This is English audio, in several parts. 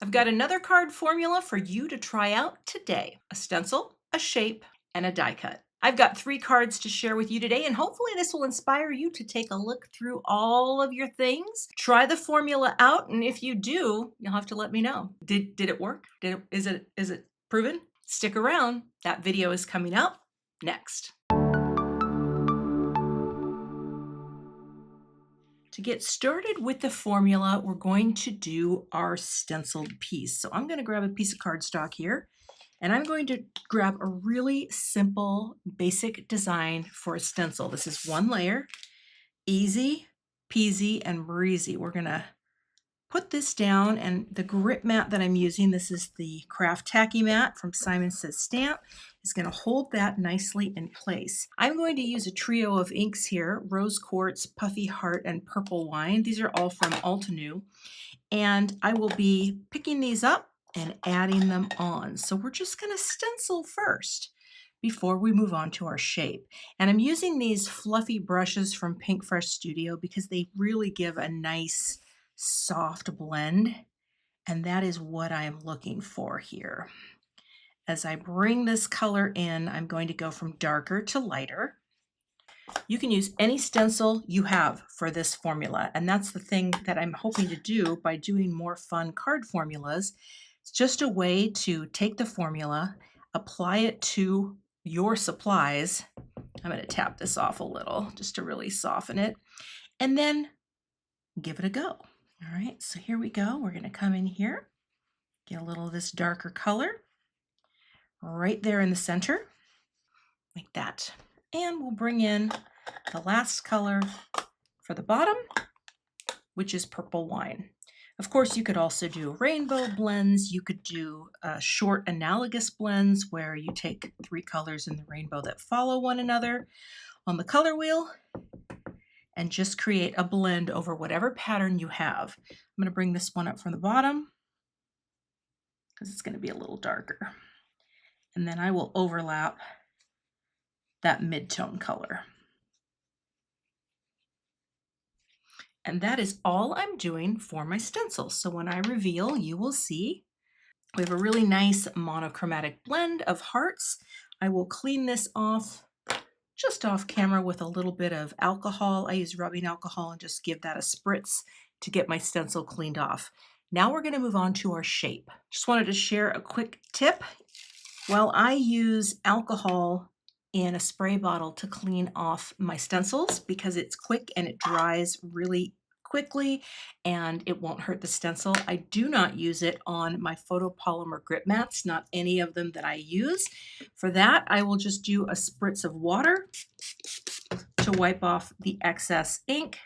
I've got another card formula for you to try out today. A stencil, a shape, and a die cut. I've got 3 cards to share with you today, and hopefully this will inspire you to take a look through all of your things. Try the formula out, and if you do, you'll have to let me know. Did it work? Is it proven? Stick around. That video is coming up next. To get started with the formula, we're going to do our stenciled piece. So I'm going to grab a piece of cardstock here, and I'm going to grab a really simple, basic design for a stencil. This is 1 layer, easy peasy and breezy. We're going to put this down, and the grip mat that I'm using, this is the Craft Tacky Mat from Simon Says Stamp, is going to hold that nicely in place. I'm going to use a trio of inks here: Rose Quartz, Puffy Heart, and Purple Wine. These are all from Altenew, and I will be picking these up and adding them on. So we're just going to stencil first before we move on to our shape. And I'm using these fluffy brushes from Pink Fresh Studio because they really give a nice soft blend, and that is what I'm looking for here. As I bring this color in, I'm going to go from darker to lighter. You can use any stencil you have for this formula, and that's the thing that I'm hoping to do by doing more fun card formulas. It's just a way to take the formula, apply it to your supplies. I'm going to tap this off a little just to really soften it, and then give it a go. All right, so here we go. We're going to come in here, get a little of this darker color right there in the center, like that. And we'll bring in the last color for the bottom, which is Purple Wine. Of course, you could also do rainbow blends. You could do short analogous blends where you take 3 colors in the rainbow that follow one another on the color wheel and just create a blend over whatever pattern you have. I'm going to bring this one up from the bottom because it's going to be a little darker. And then I will overlap that mid-tone color. And that is all I'm doing for my stencil. So when I reveal, you will see we have a really nice monochromatic blend of hearts. I will clean this off just off camera with a little bit of alcohol. I use rubbing alcohol and just give that a spritz to get my stencil cleaned off. Now we're going to move on to our shape. Just wanted to share a quick tip. Well, I use alcohol in a spray bottle to clean off my stencils because it's quick and it dries really quickly and it won't hurt the stencil. I do not use it on my photopolymer grip mats, not any of them that I use. For that, I will just do a spritz of water to wipe off the excess ink.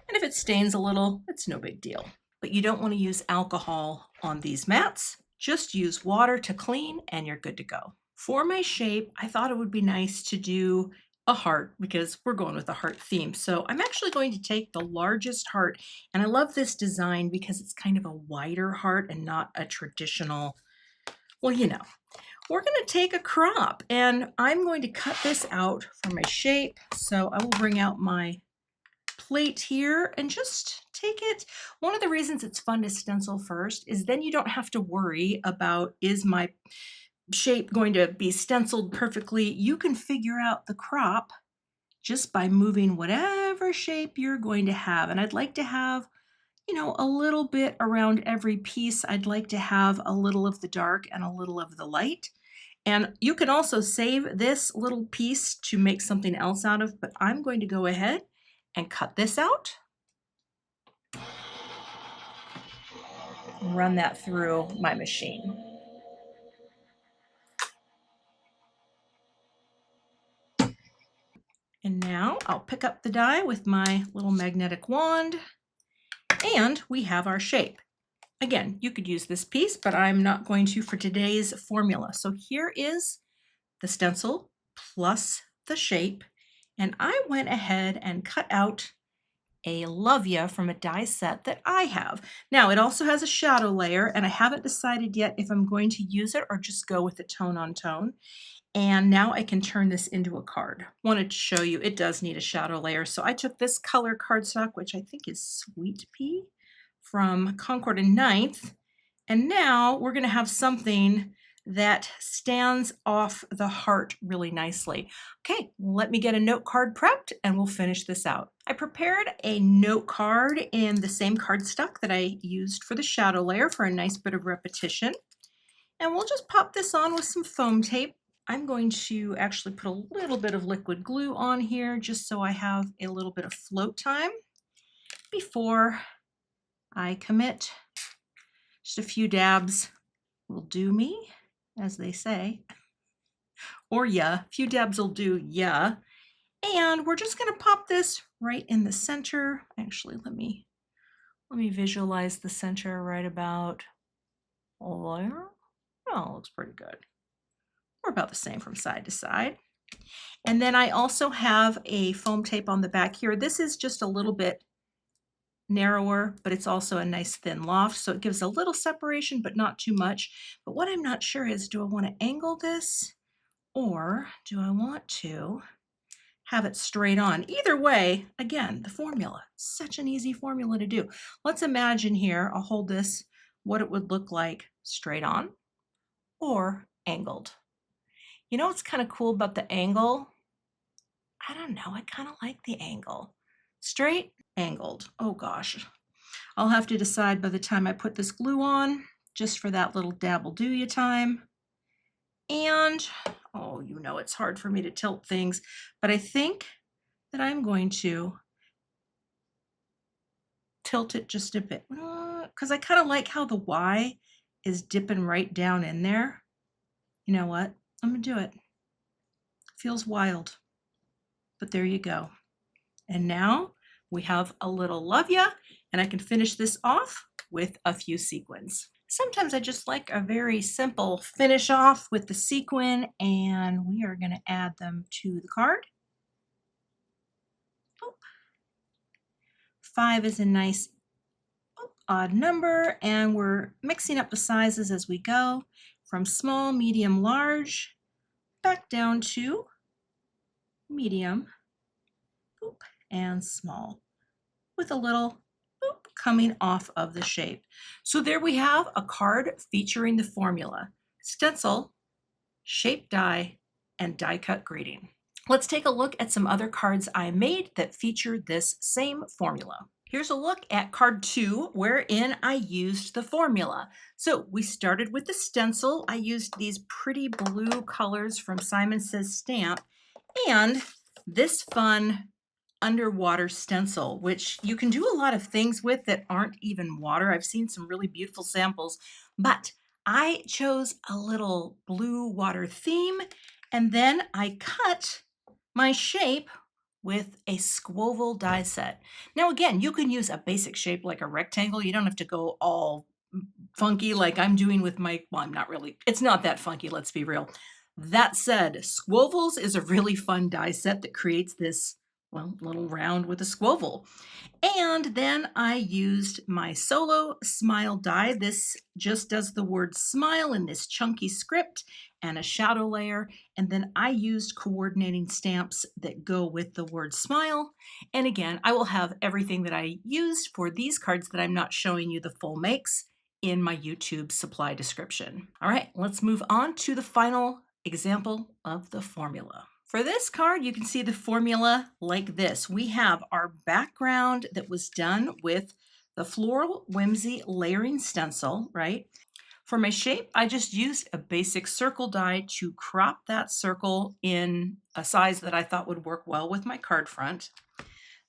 And if it stains a little, it's no big deal. But you don't want to use alcohol on these mats. Just use water to clean and you're good to go. For my shape, I thought it would be nice to do a heart because we're going with a heart theme. So I'm actually going to take the largest heart, and I love this design because it's kind of a wider heart and not a traditional, well, you know. We're going to take a crop, and I'm going to cut this out for my shape. So I will bring out my plate here and just take it. One of the reasons it's fun to stencil first is then you don't have to worry about, is my shape going to be stenciled perfectly? You can figure out the crop just by moving whatever shape you're going to have. And I'd like to have, a little bit around every piece. I'd like to have a little of the dark and a little of the light. And you can also save this little piece to make something else out of, but I'm going to go ahead and cut this out. Run that through my machine. And now I'll pick up the die with my little magnetic wand, and we have our shape. Again, you could use this piece, but I'm not going to for today's formula. So here is the stencil plus the shape, and I went ahead and cut out a Love Ya from a die set that I have. Now, it also has a shadow layer, and I haven't decided yet if I'm going to use it or just go with the tone on tone. And now I can turn this into a card. Wanted to show you it does need a shadow layer. So I took this color cardstock, which I think is Sweet Pea from Concord and Ninth, And now we're gonna have something that stands off the heart really nicely. Okay, let me get a note card prepped and we'll finish this out. I prepared a note card in the same cardstock that I used for the shadow layer for a nice bit of repetition. And we'll just pop this on with some foam tape. I'm going to actually put a little bit of liquid glue on here just so I have a little bit of float time before I commit. Just a few dabs will do me, as they say. Or yeah, a few dabs will do yeah. And we're just gonna pop this right in the center. Actually, let me visualize the center right about there. Oh, looks pretty good. We're about the same from side to side. And then I also have a foam tape on the back here. This is just a little bit narrower, but it's also a nice thin loft, so it gives a little separation, but not too much. But what I'm not sure is, do I want to angle this or do I want to have it straight on? Either way, again, the formula, such an easy formula to do. Let's imagine here, I'll hold this, what it would look like straight on or angled. You know what's kind of cool about the angle? I don't know, I kind of like the angle. Straight, angled. Oh gosh. I'll have to decide by the time I put this glue on, just for that little dabble do ya time. And, oh, you know it's hard for me to tilt things, but I think that I'm going to tilt it just a bit, because I kind of like how the Y is dipping right down in there. You know what? I'm gonna do it. Feels wild, but there you go. And now we have a little love ya, and I can finish this off with a few sequins. Sometimes I just like a very simple finish off with the sequin, and we are going to add them to the card. Oh. 5 is a nice odd number, and we're mixing up the sizes as we go from small, medium, large, back down to medium, and small, with a little coming off of the shape. So there we have a card featuring the formula: stencil, shape die, and die cut greeting. Let's take a look at some other cards I made that feature this same formula. Here's a look at card 2, wherein I used the formula. So we started with the stencil. I used these pretty blue colors from Simon Says Stamp and this fun underwater stencil, which you can do a lot of things with that aren't even water. I've seen some really beautiful samples, but I chose a little blue water theme, and then I cut my shape with a squoval die set. Now again, you can use a basic shape like a rectangle. You don't have to go all funky like I'm doing with my, well, I'm not really, it's not that funky, let's be real. That said, squovels is a really fun die set that creates this, well, little round with a squoval. And then I used my solo smile die. This just does the word smile in this chunky script and a shadow layer. And then I used coordinating stamps that go with the word smile. And again, I will have everything that I used for these cards that I'm not showing you the full makes in my YouTube supply description. All right, let's move on to the final example of the formula. For this card, you can see the formula like this. We have our background that was done with the Floral Whimsy layering stencil, right? For my shape, I just used a basic circle die to crop that circle in a size that I thought would work well with my card front.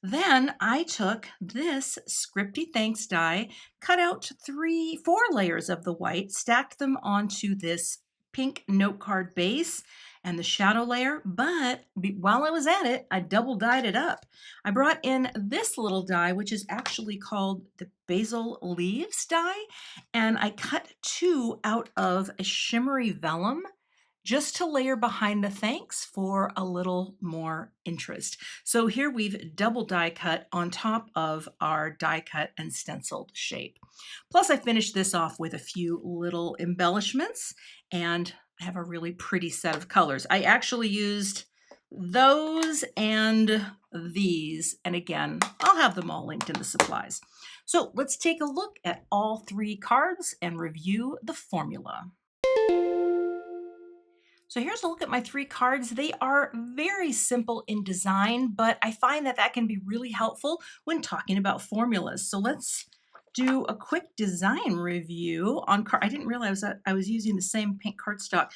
Then I took this Scripty Thanks die, cut out 4 layers of the white, stacked them onto this pink note card base and the shadow layer, but while I was at it, I double dyed it up. I brought in this little die, which is actually called the Basil Leaves die, and I cut 2 out of a shimmery vellum just to layer behind the thanks for a little more interest. So here we've double die cut on top of our die cut and stenciled shape. Plus I finished this off with a few little embellishments, and I have a really pretty set of colors. I actually used those and these, and again, I'll have them all linked in the supplies. So let's take a look at all 3 cards and review the formula. So here's a look at my 3 cards. They are very simple in design, but I find that that can be really helpful when talking about formulas. So let's do a quick design review on card. I didn't realize that I was using the same pink cardstock.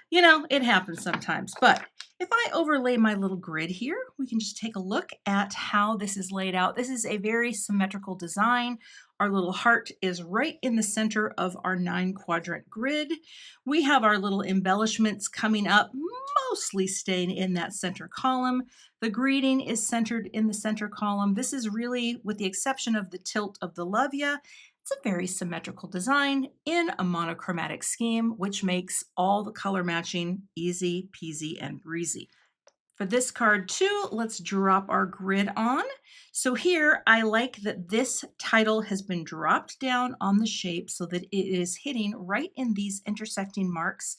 You know, it happens sometimes, but if I overlay my little grid here, we can just take a look at how this is laid out. This is a very symmetrical design. Our little heart is right in the center of our 9-quadrant grid. We have our little embellishments coming up, mostly staying in that center column. The greeting is centered in the center column. This is really, with the exception of the tilt of the love ya, it's a very symmetrical design in a monochromatic scheme, which makes all the color matching easy peasy and breezy. For this card too, let's drop our grid on. So here, I like that this title has been dropped down on the shape so that it is hitting right in these intersecting marks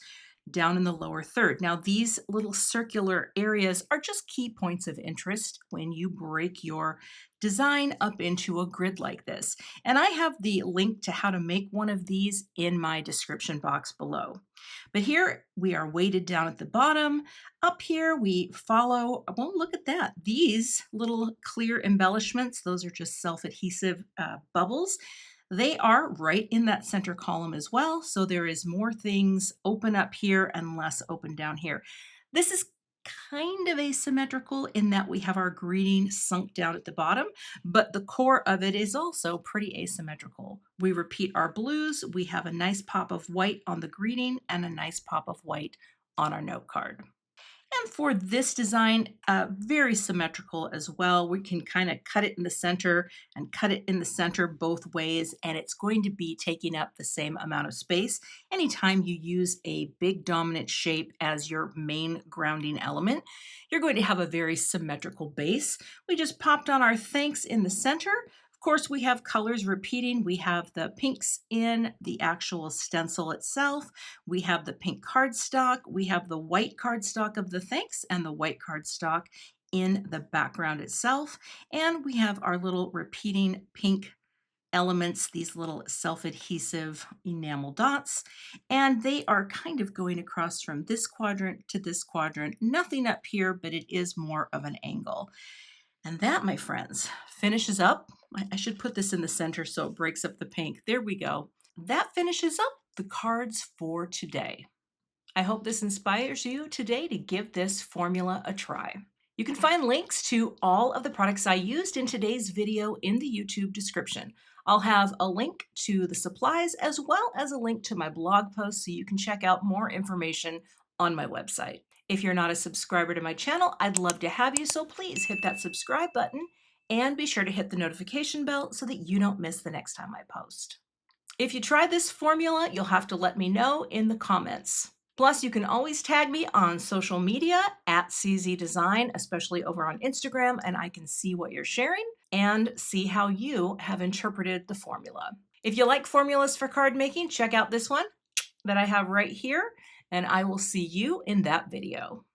down in the lower third. Now, these little circular areas are just key points of interest when you break your design up into a grid like this. And I have the link to how to make one of these in my description box below. But here we are weighted down at the bottom. Up here we follow, well, look at that. These little clear embellishments, those are just self-adhesive bubbles. They are right in that center column as well, so there is more things open up here and less open down here. This is kind of asymmetrical in that we have our greeting sunk down at the bottom, but the core of it is also pretty asymmetrical. We repeat our blues, we have a nice pop of white on the greeting and a nice pop of white on our note card. And for this design, very symmetrical as well. We can kind of cut it in the center and cut it in the center both ways, and it's going to be taking up the same amount of space. Anytime you use a big dominant shape as your main grounding element, you're going to have a very symmetrical base. We just popped on our thanks in the center. Of course, we have colors repeating. We have the pinks in the actual stencil itself. We have the pink cardstock. We have the white cardstock of the thanks and the white cardstock in the background itself. And we have our little repeating pink elements, these little self-adhesive enamel dots, and they are kind of going across from this quadrant to this quadrant. Nothing up here, but it is more of an angle. And that, my friends, finishes up. I should put this in the center so it breaks up the pink. There we go. That finishes up the cards for today. I hope this inspires you today to give this formula a try. You can find links to all of the products I used in today's video in the YouTube description. I'll have a link to the supplies as well as a link to my blog post so you can check out more information on my website. If you're not a subscriber to my channel, I'd love to have you, so please hit that subscribe button and be sure to hit the notification bell so that you don't miss the next time I post. If you try this formula, you'll have to let me know in the comments. Plus, you can always tag me on social media at CZ Design, especially over on Instagram, and I can see what you're sharing and see how you have interpreted the formula. If you like formulas for card making, check out this one that I have right here, and I will see you in that video.